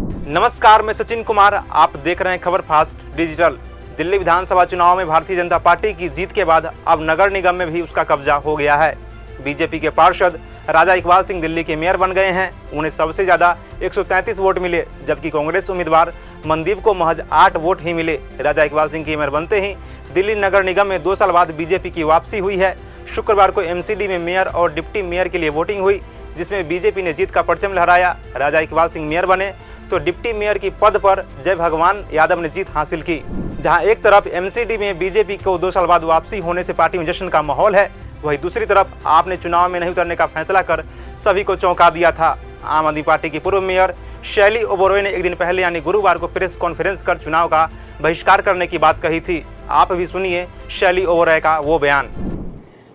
नमस्कार, मैं सचिन कुमार। आप देख रहे हैं खबर फास्ट डिजिटल। दिल्ली विधानसभा चुनाव में भारतीय जनता पार्टी की जीत के बाद अब नगर निगम में भी उसका कब्जा हो गया है। बीजेपी के पार्षद राजा इकबाल सिंह दिल्ली के मेयर बन गए हैं। उन्हें सबसे ज्यादा 133 वोट मिले, जबकि कांग्रेस उम्मीदवार मनदीप को महज 8 वोट ही मिले। राजा इकबाल सिंह के मेयर बनते ही दिल्ली नगर निगम में 2 साल बाद बीजेपी की वापसी हुई है। शुक्रवार को एमसीडी में मेयर और डिप्टी मेयर के लिए वोटिंग हुई, जिसमें बीजेपी ने जीत का परचम लहराया। राजा इकबाल सिंह मेयर बने तो डिप्टी मेयर की पद पर जय भगवान यादव ने जीत हासिल की। जहां एक तरफ एमसीडी में बीजेपी को 2 साल बाद वापसी होने से पार्टी में जश्न का माहौल है, वहीं दूसरी तरफ आपने चुनाव में नहीं उतरने का फैसला कर सभी को चौंका दिया था। आम आदमी पार्टी की पूर्व मेयर शैली ओबरॉय ने एक दिन पहले यानी गुरुवार को प्रेस कॉन्फ्रेंस कर चुनाव का बहिष्कार करने की बात कही थी। आप भी सुनिए शैली ओबरॉय का वो बयान।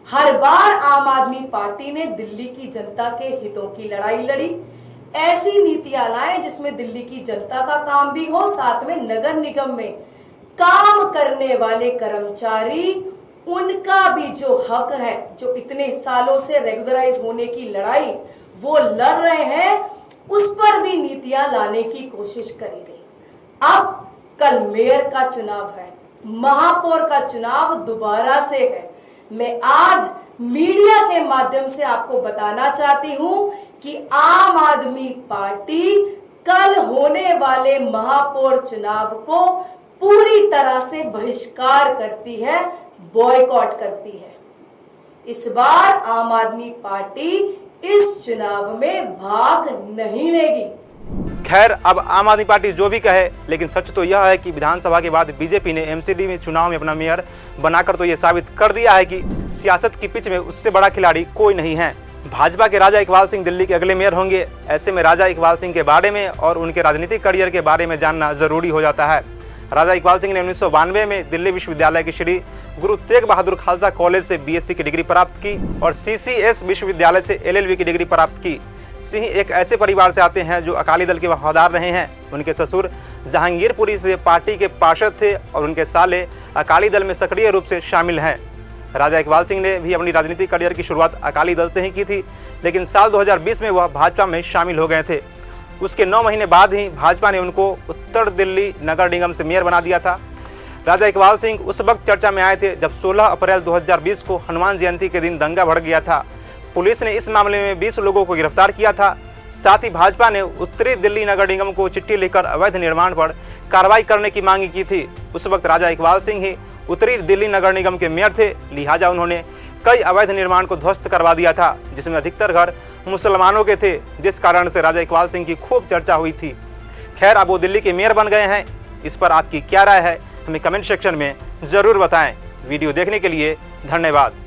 हर बार आम आदमी पार्टी ने दिल्ली की जनता के हितों की लड़ाई लड़ी। ऐसी नीतियां लाएं जिसमें दिल्ली की जनता का काम भी हो, साथ में नगर निगम में काम करने वाले कर्मचारी, उनका भी जो हक है, जो इतने सालों से रेगुलराइज होने की लड़ाई वो लड़ रहे हैं, उस पर भी नीतियां लाने की कोशिश करी गई। अब कल मेयर का चुनाव है, महापौर का चुनाव दोबारा से है। मैं आज मीडिया के माध्यम से आपको बताना चाहती हूं कि आम आदमी पार्टी कल होने वाले महापौर चुनाव को पूरी तरह से बहिष्कार करती है, बॉयकॉट करती है। इस बार आम आदमी पार्टी इस चुनाव में भाग नहीं लेगी। खैर, अब आम आदमी पार्टी जो भी कहे, लेकिन सच तो यह है कि विधानसभा के बाद बीजेपी ने एमसीडी में चुनाव में अपना मेयर बनाकर तो ये साबित कर दिया है कि सियासत की पिच में उससे बड़ा खिलाड़ी कोई नहीं है। भाजपा के राजा इकबाल सिंह दिल्ली के अगले मेयर होंगे। ऐसे में राजा इकबाल सिंह के बारे में और उनके राजनीतिक करियर के बारे में जानना जरूरी हो जाता है। राजा इकबाल सिंह ने 1992 में दिल्ली विश्वविद्यालय के श्री गुरु तेग बहादुर खालसा कॉलेज से बीएससी की डिग्री प्राप्त की और सीसीएस विश्वविद्यालय से एलएलबी की डिग्री प्राप्त की। सिंह एक ऐसे परिवार से आते हैं जो अकाली दल के वफादार रहे हैं। उनके ससुर जहांगीरपुरी से पार्टी के पार्षद थे और उनके साले अकाली दल में सक्रिय रूप से शामिल हैं। राजा इकबाल सिंह ने भी अपनी राजनीतिक करियर की शुरुआत अकाली दल से ही की थी, लेकिन साल 2020 में वह भाजपा में शामिल हो गए थे। उसके 9 महीने बाद ही भाजपा ने उनको उत्तर दिल्ली नगर निगम से मेयर बना दिया था। राजा इकबाल सिंह उस वक्त चर्चा में आए थे जब 16 अप्रैल 2020 को हनुमान जयंती के दिन दंगा भड़क गया था। पुलिस ने इस मामले में 20 लोगों को गिरफ्तार किया था। साथ ही भाजपा ने उत्तरी दिल्ली नगर निगम को चिट्ठी लिखकर अवैध निर्माण पर कार्रवाई करने की मांग की थी। उस वक्त राजा इकबाल सिंह ही उत्तरी दिल्ली नगर निगम के मेयर थे, लिहाजा उन्होंने कई अवैध निर्माण को ध्वस्त करवा दिया था, जिसमें अधिकतर घर मुसलमानों के थे, जिस कारण से राजा इकबाल सिंह की खूब चर्चा हुई थी। खैर, अब वो दिल्ली के मेयर बन गए हैं। इस पर आपकी क्या राय है, हमें कमेंट सेक्शन में जरूर बताएं। वीडियो देखने के लिए धन्यवाद।